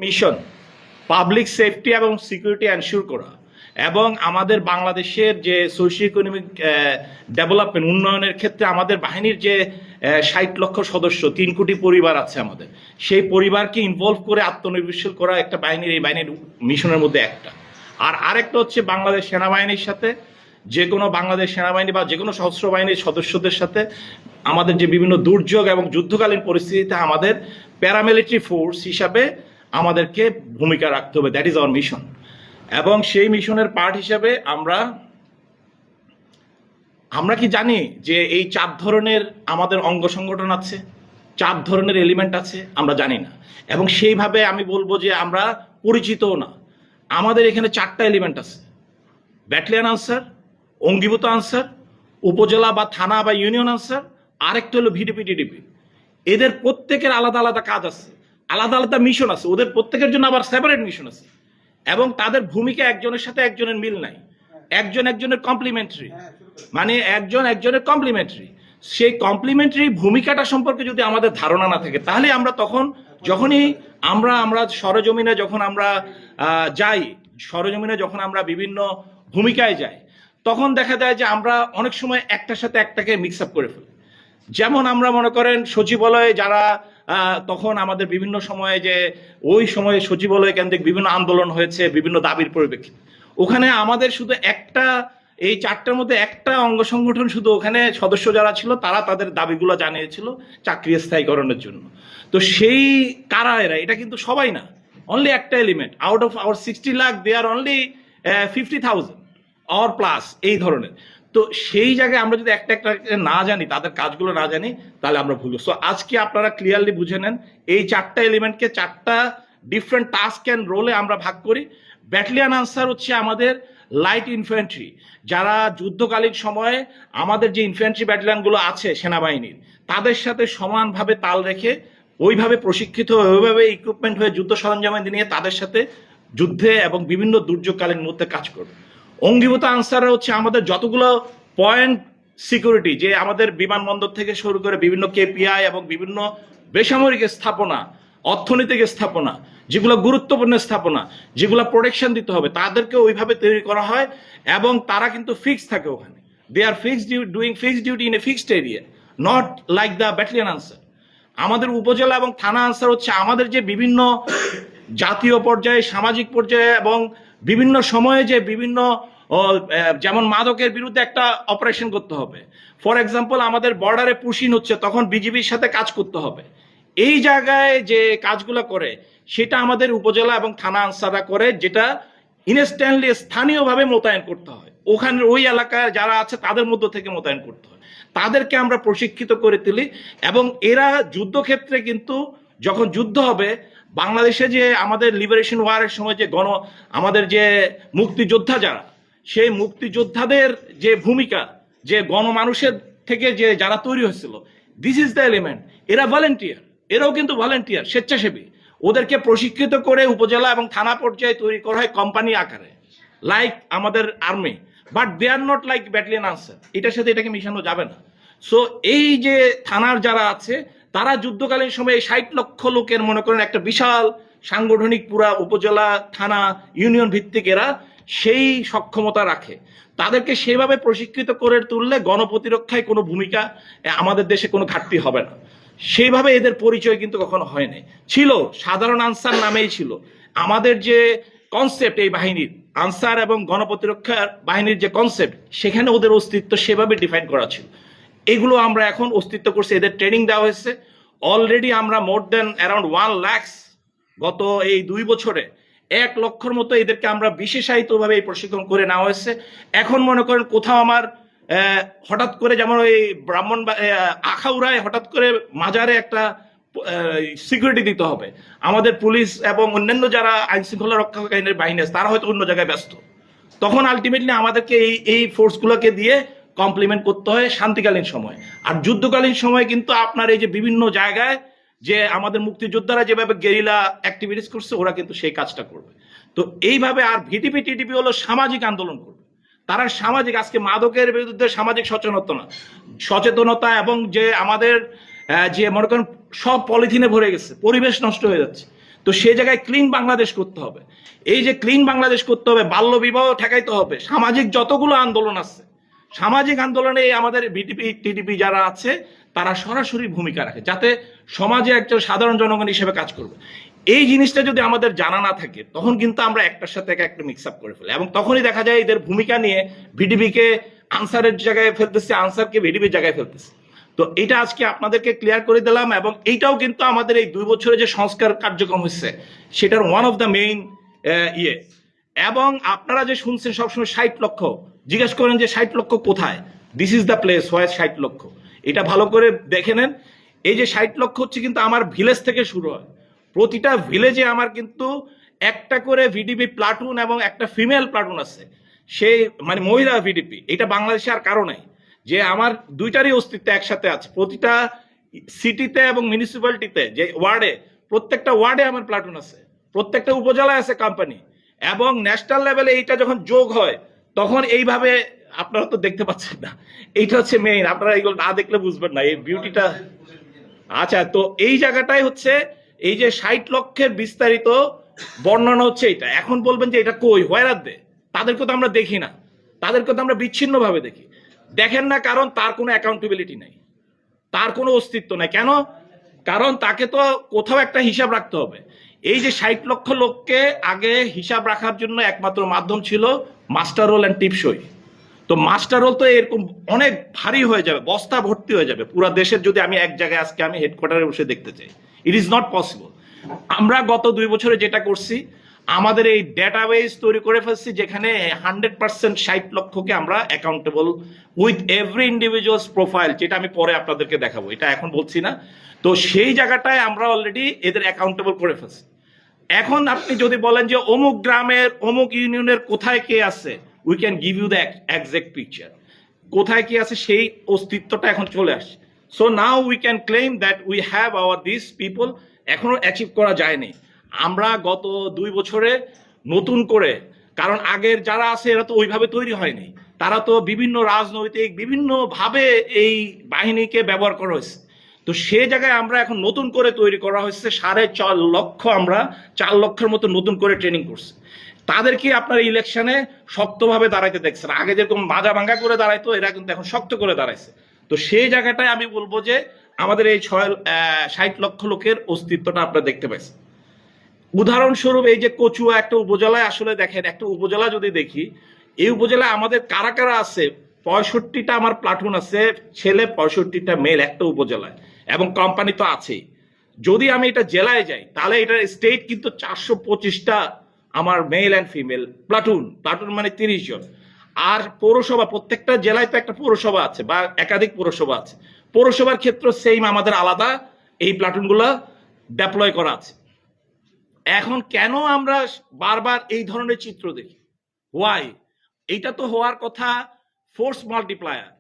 Mission public safety এবং security ensure করা এবং আমাদের বাংলাদেশের যে সোশিও ইকোনমিক ডেভেলপমেন্ট উন্নয়নের ক্ষেত্রে আমাদের বাহিনীর যে 60 লক্ষ সদস্য 3 কোটি পরিবার আছে আমাদের, সেই পরিবারকে ইনভলভ করে আত্মনির্ভরশীল করা একটা বাহিনীর এই বাহিনীর মিশনের মধ্যে একটা। আর আরেকটা হচ্ছে বাংলাদেশ সেনাবাহিনীর সাথে যে কোনো বাংলাদেশ সেনাবাহিনী বা যে কোনো সশস্ত্র বাহিনীর সদস্যদের সাথে আমাদের যে বিভিন্ন দুর্যোগ এবং যুদ্ধকালীন পরিস্থিতিতে আমাদের প্যারামিলিটারি ফোর্স হিসাবে আমাদেরকে ভূমিকা রাখতে হবে। That is our mission. এবং সেই মিশনের পার্ট হিসাবে আমরা কি জানি যে এই 4 ধরনের আমাদের অঙ্গ সংগঠন আছে, 4 ধরনের এলিমেন্ট আছে, আমরা জানি না। এবং সেইভাবে আমি বলবো যে আমরা পরিচিতও না। আমাদের এখানে 4টা এলিমেন্ট আছে: ব্যাটালিয়ন আনসার, অঙ্গীভূত আনসার, উপজেলা বা থানা বা ইউনিয়ন আনসার, আরেকটা হলো ভিডিপি টিডিপি। এদের প্রত্যেকের আলাদা আলাদা কাজ আছে, আলাদা আলাদা মিশন আছে, ওদের প্রত্যেকের জন্য আবার সেপারেট মিশন আছে। এবং তাদের ভূমিকা একজনের সাথে একজনের মিল নাই, একজন একজনের কমপ্লিমেন্টারি, মানে একজন একজনের কমপ্লিমেন্টারি। সেই কমপ্লিমেন্টারি ভূমিকাটা সম্পর্কে যদি আমাদের ধারণা না থাকে, তাহলে আমরা যখনই আমরা সরজমিনে যখন আমরা যাই, সরজমিনে যখন আমরা বিভিন্ন ভূমিকায় যাই, তখন দেখা যায় যে আমরা অনেক সময় একটার সাথে একটাকে মিক্স আপ করে ফেলি। যেমন আমরা মনে করেন সচিবালয়ে যারা তখন আমাদের বিভিন্ন সময়ে যে ওই সময়ে সচিবালয় কেন্দ্রিক বিভিন্ন আন্দোলন হয়েছে বিভিন্ন দাবির পরিপ্রেক্ষিতে, ওখানে আমাদের শুধু একটা, এই 4টার মধ্যে একটা অঙ্গ সংগঠন শুধু ওখানে সদস্য যারা ছিল তারা তাদের দাবিগুলো জানিয়েছিল চাকরি স্থায়ীকরণের জন্য। তো সেই কারা এরা, এটা কিন্তু সবাই না, অনলি একটা element. Out of our 60 lakh they are only 50,000 or plus এই ধরনের। তো সেই জায়গায় আমরা যদি একটা একটা না জানি, তাদের কাজগুলো না জানি, তাহলে আমরা ভুলবো। সো আজকে আপনারা ক্লিয়ারলি বুঝে নেন, এই 4টা এলিমেন্টকে 4টা ডিফারেন্ট টাস্ক অ্যান্ড রোলে আমরা ভাগ করি। ব্যাটালিয়ন আনসার হচ্ছে আমাদের লাইট ইনফ্যান্ট্রি, যারা যুদ্ধকালীন সময়ে আমাদের যে ইনফ্যান্ট্রি ব্যাটালিয়নগুলো আছে সেনাবাহিনীর, তাদের সাথে সমানভাবে তাল রেখে ওইভাবে প্রশিক্ষিত হয়ে ওইভাবে ইকুইপমেন্ট হয়ে যুদ্ধ সরঞ্জামাদি নিয়ে তাদের সাথে যুদ্ধে এবং বিভিন্ন দুর্যোগকালীন মুহূর্তে কাজ করবে। অঙ্গীভূত আনসাররা হচ্ছে আমাদের যতগুলো পয়েন্ট সিকিউরিটি, যে আমাদের বিমানবন্দর থেকে শুরু করে বিভিন্ন কেপিআই এবং বিভিন্ন বেসামরিক স্থাপনা, অর্থনৈতিক স্থাপনা, যেগুলো গুরুত্বপূর্ণ স্থাপনা, যেগুলো প্রোটেকশন দিতে হবে, তাদেরকে ওইভাবে তৈরি করা হয়। এবং তারা কিন্তু ফিক্স থাকে ওখানে, they are fixed doing fixed duty in a fixed area, not like the battalion Ansar. আমাদের উপজেলা এবং থানা আনসার হচ্ছে আমাদের যে বিভিন্ন জাতীয় পর্যায়ে, সামাজিক পর্যায়ে এবং বিভিন্ন সময়ে যে বিভিন্ন যেমন মাদকের বিরুদ্ধে একটা অপারেশন করতে হবে, ফর এক্সাম্পল আমাদের বর্ডারে পুশিং হচ্ছে, তখন বিজিবির সাথে কাজ করতে হবে। এই জায়গায় যে কাজগুলো করে সেটা আমাদের উপজেলা এবং থানা আনসাররা করে, যেটা ইনস্ট্যান্টলি স্থানীয়ভাবে মোতায়েন করতে হয়, ওখানে ওই এলাকায় যারা আছে তাদের মধ্য থেকে মোতায়েন করতে হয়। তাদেরকে আমরা প্রশিক্ষিত করে তুলি। এবং এরা যুদ্ধক্ষেত্রে কিন্তু যখন যুদ্ধ হবে, বাংলাদেশে যে আমাদের লিবারেশন ওয়ারের সময় যে আমাদের যে মুক্তিযোদ্ধা যারা, সেই মুক্তিযোদ্ধাদের যে ভূমিকা, যে গণমানুষের থেকে যে যারা তৈরি হয়েছিল, দিস ইজ দ্য এলিমেন্ট। এরা ভলেন্টিয়ার, এরাও কিন্তু ভলেন্টিয়ার, স্বেচ্ছাসেবী। ওদেরকে প্রশিক্ষিত করে উপজেলা এবং থানা পর্যায়ে তৈরি করা হয় কোম্পানি আকারে, লাইক আমাদের army, but they are not like battalion Ansar. এটার সাথে এটাকে মিশানো যাবে না। সো এই যে থানার যারা আছে, তারা যুদ্ধকালীন সময়ে 60 লক্ষ লোকের মনে করেন একটা বিশাল সাংগঠনিক পুরা উপজেলা, থানা, ইউনিয়ন ভিত্তিক এরা সেই সক্ষমতা রাখে। তাদেরকে সেভাবে প্রশিক্ষিত করে তুললে গণপ্রতিরক্ষায় কোনো ভূমিকা আমাদের দেশে কোনো ঘাটতি হবে না। সেইভাবে এদের পরিচয় কিন্তু কখনো হয়নি, ছিল সাধারণ আনসার নামেই ছিল। আমাদের যে কনসেপ্ট এই বাহিনীর, আনসার এবং গণপ্রতিরক্ষার বাহিনীর যে কনসেপ্ট, সেখানে ওদের অস্তিত্ব সেভাবে ডিফাইন করা ছিল। এগুলো আমরা এখন অস্তিত্ব করছি, এদের ট্রেনিং দেওয়া হয়েছে। অলরেডি আমরা মোর দেন অ্যারাউন্ড 1 লাখ, গত এই 2 বছরে 1 লক্ষর মতো এদেরকে আমরা বিশেষায়িতভাবে এই প্রশিক্ষণ করে নেওয়া হয়েছে। এখন মনে করেন কোথাও আমার হঠাৎ করে, যেমন ওই ব্রাহ্মণ আখাউড়ায় হঠাৎ করে মাজারে একটা সিকিউরিটি দিতে হবে, আমাদের পুলিশ এবং অন্যান্য যারা আইন শৃঙ্খলা রক্ষাকারীর বাহিনী আছে তারা হয়তো অন্য জায়গায় ব্যস্ত, তখন আলটিমেটলি আমাদেরকে এই ফোর্সগুলোকে দিয়ে কমপ্লিমেন্ট করতে হয় শান্তিকালীন সময়। আর যুদ্ধকালীন সময় কিন্তু আপনার এই যে বিভিন্ন জায়গায় যে আমাদের মুক্তিযোদ্ধারা যেভাবে গেরিলা অ্যাক্টিভিটিস করছে, ওরা কিন্তু সেই কাজটা করবে। তো এইভাবে। আর ভিটিপি টিটিপি হলো সামাজিক আন্দোলন করবে, তারা সামাজিক, আজকে মাদকের বিরুদ্ধে সামাজিক সচেতনতা এবং যে আমাদের যে মনে করেন সব পলিথিনে ভরে গেছে, পরিবেশ নষ্ট হয়ে যাচ্ছে, তো সেই জায়গায় ক্লিন বাংলাদেশ করতে হবে। এই যে ক্লিন বাংলাদেশ করতে হবে, বাল্য বিবাহ ঠেকাইতে হবে, সামাজিক যতগুলো আন্দোলন আছে, সামাজিক আন্দোলনে আমাদের বিটিপি টিডিপি যারা আছে তারা সরাসরি ভূমিকা রাখে, যাতে সমাজে একজন সাধারণ জনগণ হিসেবে কাজ করবে। এই জিনিসটা যদি আমাদের জানা না থাকে, তখন কিন্তু আমরা একটার সাথে একটা মিক্স আপ করে ফেলি, এবং তখনই দেখা যায় এদের ভূমিকা নিয়ে ভিডিপিকে আনসারের জায়গায় ফেলতেছে, আনসারকে ভিডিপির জায়গায় ফেলতেছে। তো এটা আজকে আপনাদেরকে ক্লিয়ার করে দিলাম, এবং এইটাও কিন্তু আমাদের এই 2 বছরে যে সংস্কার কার্যক্রম হচ্ছে সেটার ওয়ান অফ দ্য মেইন ইয়ে। এবং আপনারা যে শুনছেন সবসময় 60 লক্ষ, জিজ্ঞেস করেন যে 60 লক্ষ কোথায়, this is the place where 60 লক্ষ। এটা ভালো করে দেখে নেন। এই যে 60 লক্ষ হচ্ছে কিন্তু আমার ভিলেজ থেকে শুরু হয়। প্রতিটা ভিলেজে আমার কিন্তু একটা করে ভিডিপি প্লাটুন এবং একটা ফিমেল প্লাটুন আছে, সেই মানে মহিলা ভিডিপি। এটা বাংলাদেশে আর কারো নাই, যে আমার দুইটারই অস্তিত্ব একসাথে আছে। প্রতিটা সিটিতে এবং মিউনিসিপ্যালিটিতে যে ওয়ার্ডে, প্রত্যেকটা ওয়ার্ডে আমার প্লাটুন আছে, প্রত্যেকটা উপজেলায় আছে কোম্পানি। এবং ন্যাশনাল লেভেলে এইটা যখন যোগ হয় তখন এইভাবে আপনারা তো দেখতে পাচ্ছেন না, এইটা হচ্ছে মেইন। আপনারা এগুলো না দেখলে বুঝবেন না এই বিউটিটা। আচ্ছা, তো এই জায়গাটাই হচ্ছে এই যে 60 লক্ষের বিস্তারিত বর্ণনা হচ্ছে এটা। এখন বলবেন যে এটা কই, হোয়ার আর দে? তাদেরকে তো আমরা দেখি না, তাদেরকে তো আমরা বিচ্ছিন্নভাবে দেখি। দেখেন না, কারণ তার কোনো অ্যাকাউন্টেবিলিটি নাই, তার কোনো অস্তিত্ব নাই। কেন? কারণ তাকে তো কোথাও একটা হিসাব রাখতে হবে। এই যে 60 লক্ষ লোককে আগে হিসাব রাখার জন্য একমাত্র মাধ্যম ছিল মাস্টার রোল অ্যান্ড টিপসই। তো মাস্টার রোল তো এরকম অনেক ভারী হয়ে যাবে, বস্তা ভর্তি হয়ে যাবে পুরো দেশের, যদি আমি এক জায়গায় আজকে আমি হেডকোয়ার্টারে বসে দেখতে চাই। It is not possible. আমরা গত 2 বছরে যেটা করছি, আমাদের এই ডেটাবেস তৈরি করে ফেলছি, যেখানে 100% 60 লক্ষকে আমরা accountable with every individuals profile, যেটা আমি পরে আপনাদেরকে দেখাবো, এটা এখন বলছি না। তো সেই জায়গাটায় আমরা অলরেডি এদের অ্যাকাউন্টেবল করে ফেলছি। এখন আপনি যদি বলেন যে অমুক গ্রামের অমুক ইউনিয়নের কোথায় কে আছে, we can give you the exact picture. কোথায় কি আছে সেই অস্তিত্বটা এখন চলে আসে। So now we can claim that we have our this people. এখনো অ্যাচিভ করা যায়নি। আমরা গত 2 বছরে নতুন করে, কারণ আগের যারা আছে এরা তো ওইভাবে তৈরি হয়নি, তারা তো বিভিন্ন রাজনৈতিক বিভিন্নভাবে এই বাহিনীকে ব্যবহার করা হয়েছে। তো সে জায়গায় আমরা এখন নতুন করে তৈরি করা হয়েছে 4.5 লক্ষ, আমরা 4 লক্ষের মতো নতুন করে ট্রেনিং করছি। তাদেরকে আপনার ইলেকশনে শক্তভাবে দাঁড়াইতে দেখছেন। আগে যেরকম মাজা ভাঙ্গা করে দাঁড়াইতো, এরা কিন্তু এখন শক্ত করে দাঁড়াইছে। তো সেই জায়গাটায় আমি বলবো যে আমাদের এই 60 লক্ষ লোকের অস্তিত্বটা আপনারা দেখতে পাইছেন। উদাহরণস্বরূপ এই যে কচুয়া একটা উপজেলায়, আসলে দেখেন একটা উপজেলা যদি দেখি, এই উপজেলায় আমাদের কারা কারা আছে, 65টা আমার প্লাটুন আছে, ছেলে 65টা মেল একটা উপজেলায়, এবং কোম্পানি তো আছেই। যদি আমি এটা জেলায় যাই তাহলে এটার স্টেট কিন্তু 425টা আমার male and female platoon, platoon মানে 30 জন। আর পৌরসভা, প্রত্যেকটা জেলায় তো একটা পৌরসভা আছে বা একাধিক পৌরসভা আছে, পৌরসভার ক্ষেত্র সেম আমাদের আলাদা এই প্লাটুনগুলো ডেপ্লয় করা আছে। এখন কেন আমরা বারবার এই ধরনের চিত্র দেখি? হোয়াই? এইটা তো হওয়ার কথা ফোর্স মাল্টিপ্লায়ার।